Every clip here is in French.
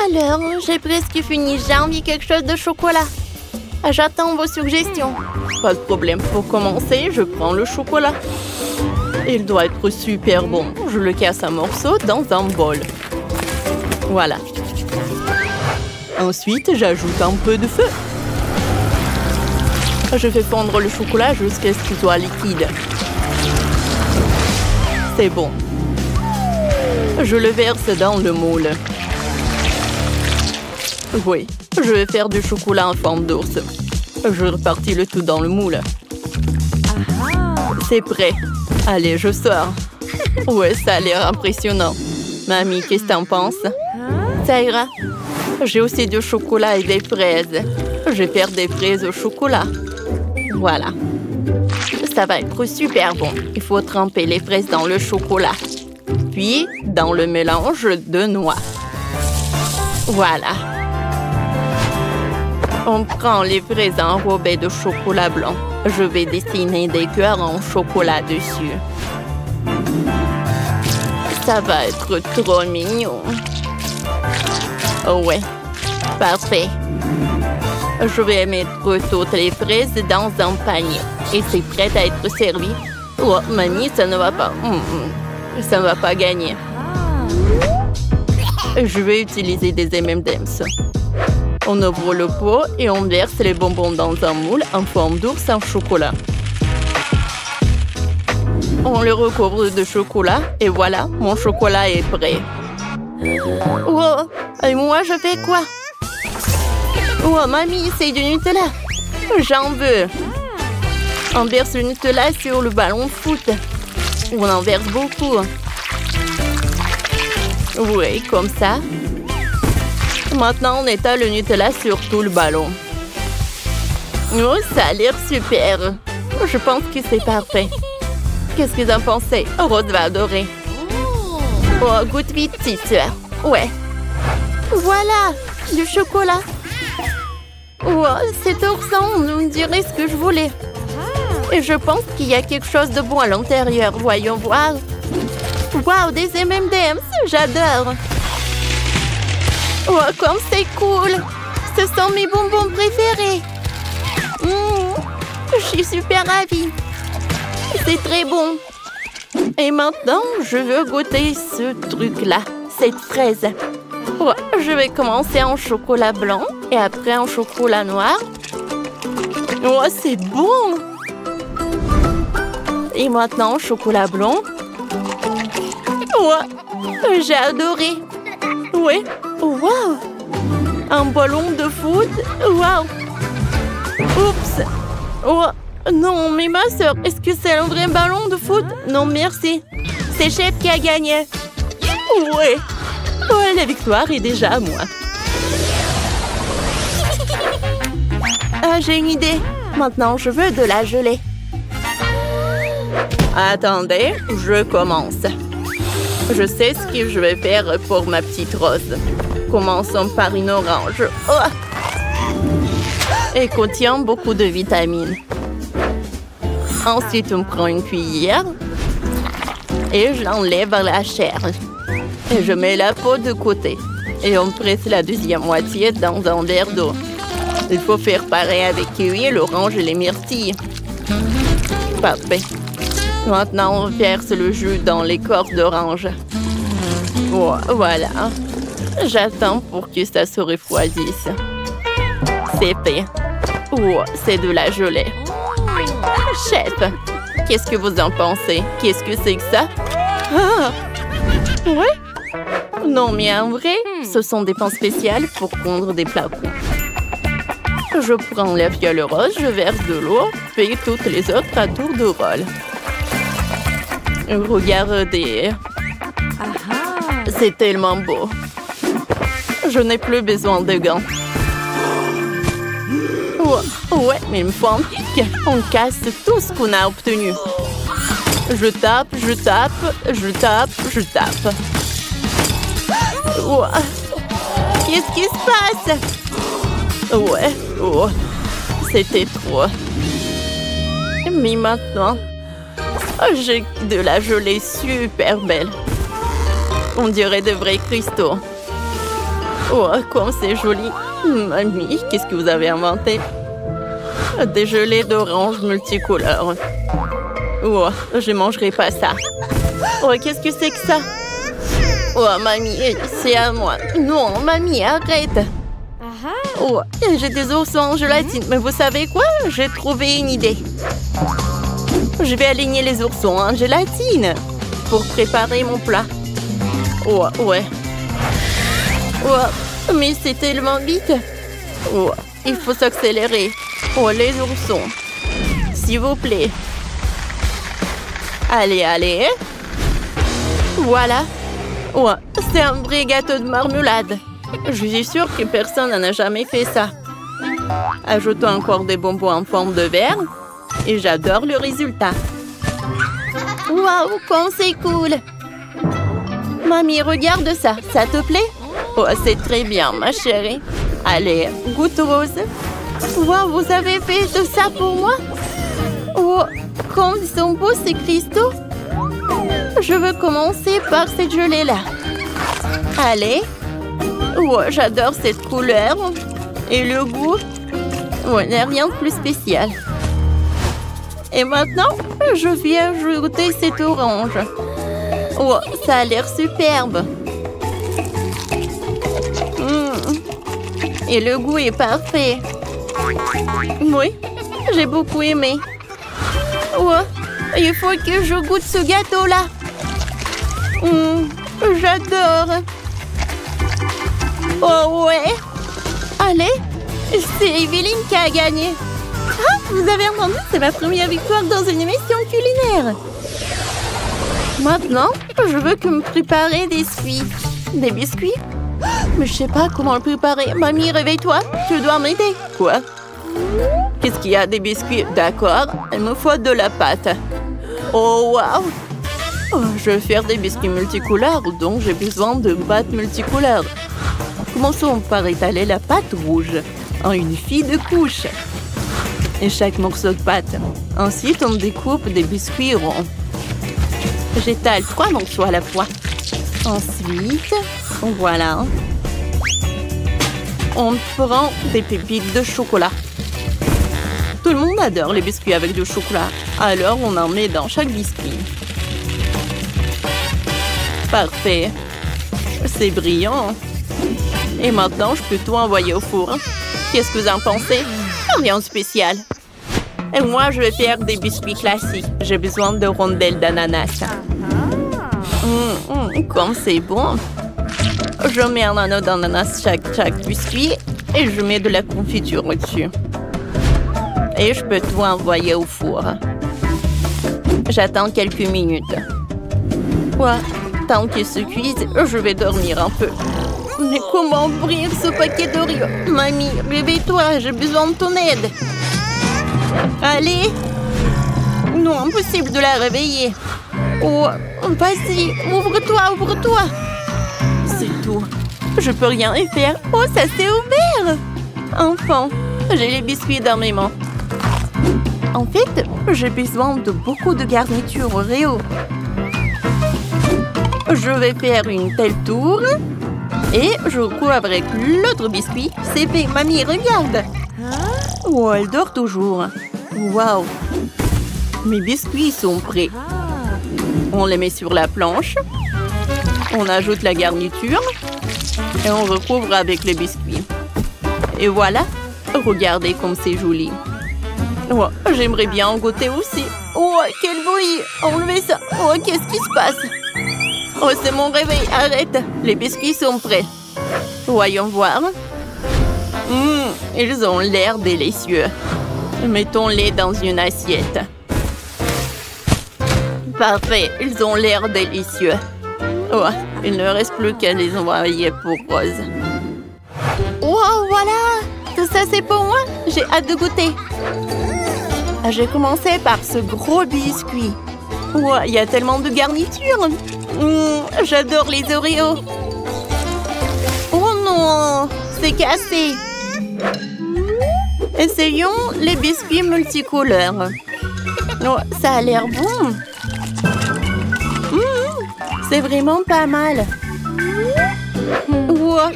Alors, j'ai presque fini. J'ai envie de quelque chose de chocolat. J'attends vos suggestions. Pas de problème. Pour commencer, je prends le chocolat. Il doit être super bon. Je le casse en morceaux dans un bol. Voilà. Ensuite, j'ajoute un peu de feu. Je fais fondre le chocolat jusqu'à ce qu'il soit liquide. C'est bon. Je le verse dans le moule. Oui, je vais faire du chocolat en forme d'ours. Je répartis le tout dans le moule. C'est prêt. Allez, je sors. Ouais, ça a l'air impressionnant. Mamie, qu'est-ce que t'en penses? Ça ira. J'ai aussi du chocolat et des fraises. Je vais faire des fraises au chocolat. Voilà. Ça va être super bon. Il faut tremper les fraises dans le chocolat. Puis, dans le mélange de noix. Voilà. On prend les fraises enrobées de chocolat blanc. Je vais dessiner des cœurs en chocolat dessus. Ça va être trop mignon. Oh ouais, parfait. Je vais mettre toutes les fraises dans un panier. Et c'est prêt à être servi. Oh, mamie, ça ne va pas. Ça ne va pas gagner. Je vais utiliser des M&M's. On ouvre le pot et on verse les bonbons dans un moule en forme d'ours en chocolat. On le recouvre de chocolat et voilà, mon chocolat est prêt. Oh, et moi, je fais quoi? Oh, mamie, c'est du Nutella. J'en veux. On verse le Nutella sur le ballon de foot. On en verse beaucoup. Oui, comme ça. Maintenant, on étale le Nutella sur tout le ballon. Oh, ça a l'air super. Je pense que c'est parfait. Qu'est-ce que vous en pensez? Rose va adorer. Oh, goûte vite, petite sœur. Ouais. Voilà, du chocolat. Oh, c'est ourson, on dirait ce que je voulais. Et je pense qu'il y a quelque chose de bon à l'intérieur. Voyons voir. Wow, des M&M's, j'adore. Oh, comme c'est cool. Ce sont mes bonbons préférés. Je suis super ravie. C'est très bon. Et maintenant, je veux goûter ce truc-là, cette fraise. Oh, je vais commencer en chocolat blanc et après en chocolat noir. Oh, c'est bon! Et maintenant, chocolat blanc. Oh, j'ai adoré. Oui. Wow! Un ballon de foot. Wow! Oups! Oh, non, mais ma soeur, est-ce que c'est un vrai ballon de foot? Non, merci. C'est Chef qui a gagné. Ouais. Ouais, la victoire est déjà à moi. Ah, j'ai une idée. Maintenant, je veux de la gelée. Attendez, je commence. Je sais ce que je vais faire pour ma petite rose. Commençons par une orange. Oh! Elle contient beaucoup de vitamines. Ensuite, on prend une cuillère et j'enlève la chair. Et je mets la peau de côté. Et on presse la deuxième moitié dans un verre d'eau. Il faut faire pareil avec kiwi, l'orange et les myrtilles. Parfait. Maintenant, on verse le jus dans l'écorce d'orange. Oh, voilà. J'attends pour que ça se refroidisse. C'est fait. Oh, c'est de la gelée. Chef, qu'est-ce que vous en pensez? Qu'est-ce que c'est que ça? Ah! Ouais? Non, mais en vrai, ce sont des pans spéciales pour pondre des plats ronds. Je prends la fiole rose, je verse de l'eau, puis toutes les autres à tour de rôle. Regardez. C'est tellement beau. Je n'ai plus besoin de gants. Ouais, mais il me faut un pic. On casse tout ce qu'on a obtenu. Je tape, je tape, je tape, je tape. Qu'est-ce qui se passe? Ouais, oh, c'était trop. Mais maintenant, j'ai de la gelée super belle. On dirait de vrais cristaux. Oh, comme c'est joli. Mamie, qu'est-ce que vous avez inventé? Des gelées d'orange multicolores. Oh, je mangerai pas ça. Oh, qu'est-ce que c'est que ça? Oh, mamie, c'est à moi. Non, mamie, arrête. Oh, j'ai des oursons en gélatine. Mais vous savez quoi? J'ai trouvé une idée. Je vais aligner les oursons en gélatine pour préparer mon plat. Oh, ouais. Oh, mais c'est tellement vite. Oh, il faut s'accélérer. Oh, les oursons. S'il vous plaît. Allez, allez. Voilà. Oh, c'est un vrai gâteau de marmelade. Je suis sûre que personne n'en a jamais fait ça. Ajoutons encore des bonbons en forme de verre. Et j'adore le résultat. Waouh, comme c'est cool. Mamie, regarde ça. Ça te plaît? Oh, c'est très bien, ma chérie. Allez, goûte rose. Waouh, vous avez fait tout ça pour moi? Oh, comme ils sont beaux ces cristaux. Je veux commencer par cette gelée-là. Allez. Oh, j'adore cette couleur. Et le goût. Oh, il n'y a rien de plus spécial. Et maintenant, je vais ajouter cette orange. Oh, ça a l'air superbe. Et le goût est parfait. Oui, j'ai beaucoup aimé. Oh, il faut que je goûte ce gâteau-là. J'adore. Oh ouais. Allez, c'est Evelyne qui a gagné. Ah, vous avez entendu? C'est ma première victoire dans une émission culinaire. Maintenant, je veux que me préparer des biscuits. Des biscuits? Mais je sais pas comment le préparer. Mamie, réveille-toi. Tu dois m'aider. Quoi? Qu'est-ce qu'il y a? Des biscuits? D'accord. Il me faut de la pâte. Oh, waouh! Oh, je vais faire des biscuits multicouleurs, donc j'ai besoin de pâte multicolore. Commençons par étaler la pâte rouge en une fine couche. Et chaque morceau de pâte. Ensuite, on découpe des biscuits ronds. J'étale 3 morceaux à la fois. Ensuite, voilà. On prend des pépites de chocolat. Tout le monde adore les biscuits avec du chocolat. Alors, on en met dans chaque biscuit. Parfait. C'est brillant. Et maintenant, je peux tout envoyer au four. Qu'est-ce que vous en pensez? Rien de spécial. Et moi, je vais faire des biscuits classiques. J'ai besoin de rondelles d'ananas. Comme c'est bon. Je mets un anneau d'ananas chaque biscuit et je mets de la confiture au-dessus. Et je peux tout envoyer au four. J'attends quelques minutes. Ouais, tant qu'il se cuise, je vais dormir un peu. Mais comment ouvrir ce paquet d'Oreo? Mamie, réveille-toi, j'ai besoin de ton aide. Allez. Non, impossible de la réveiller. Oh, vas-y, ouvre-toi, ouvre-toi. C'est tout. Je peux rien y faire. Oh, ça s'est ouvert. Enfin, j'ai les biscuits dans mes mains. En fait, j'ai besoin de beaucoup de garnitures Oreo. Je vais faire une telle tour. Et je cours avec l'autre biscuit. C'est fait. Mamie, regarde. Oh, elle dort toujours. Waouh. Mes biscuits sont prêts. On les met sur la planche. On ajoute la garniture. Et on recouvre avec les biscuits. Et voilà. Regardez comme c'est joli. Oh, j'aimerais bien en goûter aussi. Oh, quel bruit. Enlevez ça. Oh, qu'est-ce qui se passe? Oh, c'est mon réveil. Arrête. Les biscuits sont prêts. Voyons voir. Ils ont l'air délicieux. Mettons-les dans une assiette. Parfait. Ils ont l'air délicieux. Oh, il ne reste plus qu'à les envoyer pour Rose. Wow, voilà. Tout ça, c'est pour moi. J'ai hâte de goûter. J'ai commencé par ce gros biscuit. Wow, il y a tellement de garniture. J'adore les Oreos. Oh non, c'est cassé. Essayons les biscuits multicolores. Oh, ça a l'air bon. C'est vraiment pas mal. Wow,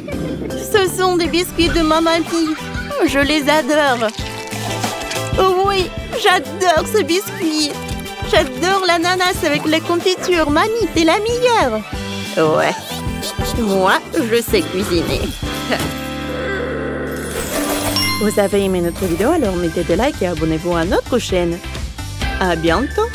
sont des biscuits de ma mamie. Je les adore. Oh oui, j'adore ce biscuit. J'adore l'ananas avec les confitures. Mamie, t'es la meilleure. Ouais. Moi, je sais cuisiner. Vous avez aimé notre vidéo, alors mettez des likes et abonnez-vous à notre chaîne. À bientôt!